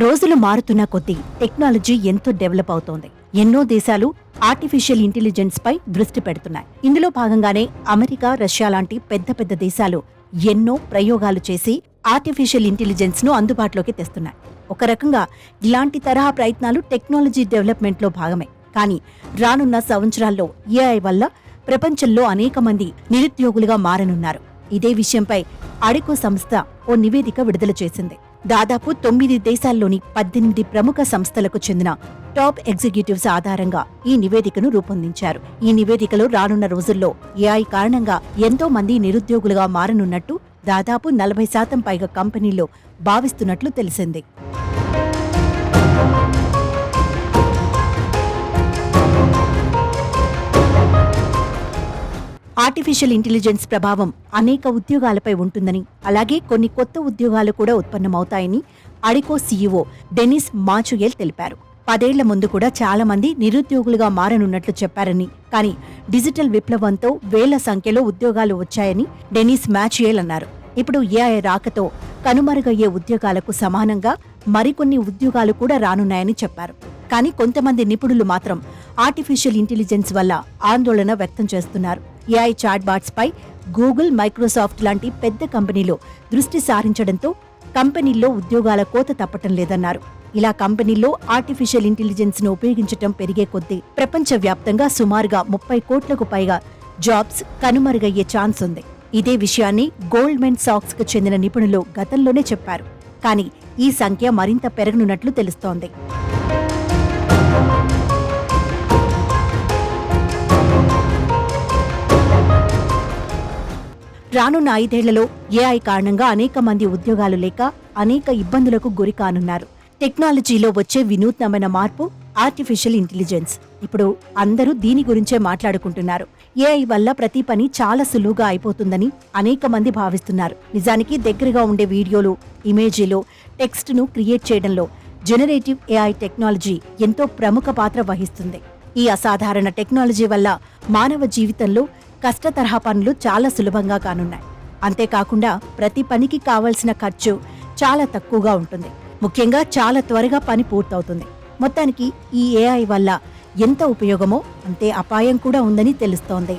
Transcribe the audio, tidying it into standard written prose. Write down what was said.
రోజులు మారుతున్న కొద్దీ టెక్నాలజీ ఎంతో డెవలప్ అవుతోంది. ఎన్నో దేశాలు ఆర్టిఫిషియల్ ఇంటెలిజెన్స్ పై దృష్టి పెడుతున్నాయి. ఇందులో భాగంగానే అమెరికా, రష్యా లాంటి పెద్ద పెద్ద దేశాలు ఎన్నో ప్రయోగాలు చేసి ఆర్టిఫిషియల్ ఇంటెలిజెన్స్ ను అందుబాటులోకి తెస్తున్నాయి. ఒక రకంగా ఇలాంటి తరహా ప్రయత్నాలు టెక్నాలజీ డెవలప్మెంట్ లో భాగమే. కానీ రానున్న సంవత్సరాల్లో ఏఐ వల్ల ప్రపంచంలో అనేక మంది నిరుద్యోగులుగా మారనున్నారు. ఇదే విషయంపై అడికో సంస్థ ఓ నివేదిక విడుదల చేసింది. దాదాపు 9 దేశాల్లోని 18 ప్రముఖ సంస్థలకు చెందిన టాప్ ఎగ్జిక్యూటివ్స్ ఆధారంగా ఈ నివేదికను రూపొందించారు. ఈ నివేదికలో రానున్న రోజుల్లో ఏఐ కారణంగా ఎంతో మంది నిరుద్యోగులుగా మారనున్నట్టు దాదాపు 40% పైగా కంపెనీల్లో భావిస్తున్నట్లు తెలిసింది. ఆర్టిఫిషియల్ ఇంటెలిజెన్స్ ప్రభావం అనేక ఉద్యోగాలపై ఉంటుందని, అలాగే కొన్ని కొత్త ఉద్యోగాలు కూడా ఉత్పన్నమవుతాయని అడికో సీఈఓ డెనిస్ మాచుయెల్ తెలిపారు. 10 ఏళ్ల ముందు కూడా చాలా మంది నిరుద్యోగులుగా మారనున్నట్లు చెప్పారని, కానీ డిజిటల్ విప్లవంతో వేల సంఖ్యలో ఉద్యోగాలు వచ్చాయని డెనిస్ మాచుయెల్ అన్నారు. ఇప్పుడు ఏఐ రాకతో కనుమరుగయ్యే ఉద్యోగాలకు సమానంగా మరికొన్ని ఉద్యోగాలు కూడా రానున్నాయని చెప్పారు. కానీ కొంతమంది నిపుణులు మాత్రం ఆర్టిఫిషియల్ ఇంటెలిజెన్స్ వల్ల ఆందోళన వ్యక్తం చేస్తున్నారు. ఏఐ చాట్ బాట్స్ పై గూగుల్, మైక్రోసాఫ్ట్ లాంటి పెద్ద కంపెనీలు దృష్టి సారించడంతో కంపెనీల్లో ఉద్యోగాల కోత తప్పటం లేదన్నారు. ఇలా కంపెనీల్లో ఆర్టిఫిషియల్ ఇంటెలిజెన్స్ ను ఉపయోగించడం పెరిగే కొద్దీ ప్రపంచవ్యాప్తంగా సుమారుగా 30 కోట్లకు పైగా జాబ్స్ కనుమరుగయ్యే ఛాన్స్ ఉంది. ఇదే విషయాన్ని గోల్డ్మెన్ సాక్స్ కు చెందిన నిపుణులు గతంలోనే చెప్పారు. కానీ ఈ సంఖ్య మరింత పెరగనున్నట్లు తెలుస్తోంది. రానున్న 5 ఏళ్లలో ఏఐ కారణంగా అనేక మంది ఉద్యోగాలు లేక అనేక ఇబ్బందులకు గురి కానున్నారు. టెక్నాలజీలో వచ్చే వినూత్నమైన మార్పు ఆర్టిఫిషియల్ ఇంటెలిజెన్స్. ఇప్పుడు అందరూ దీని గురించే మాట్లాడుకుంటున్నారు. ఏఐ వల్ల ప్రతి పని చాలా సులువుగా అయిపోతుందని అనేక మంది భావిస్తున్నారు. నిజానికి దగ్గరగా ఉండే వీడియోలు, ఇమేజీలు, టెక్స్ట్ ను క్రియేట్ చేయడంలో జనరేటివ్ ఏఐ టెక్నాలజీ ఎంతో ప్రముఖ పాత్ర వహిస్తుంది. ఈ అసాధారణ టెక్నాలజీ వల్ల మానవ జీవితంలో కష్టతరహా పనులు చాలా సులభంగా కానున్నాయి. అంతేకాకుండా ప్రతి పనికి కావలసిన ఖర్చు చాలా తక్కువగా ఉంటుంది. ముఖ్యంగా చాలా త్వరగా పని పూర్తవుతుంది. మొత్తానికి ఈ ఏఐ వల్ల ఎంత ఉపయోగమో అంతే అపాయం కూడా ఉందని తెలుస్తోంది.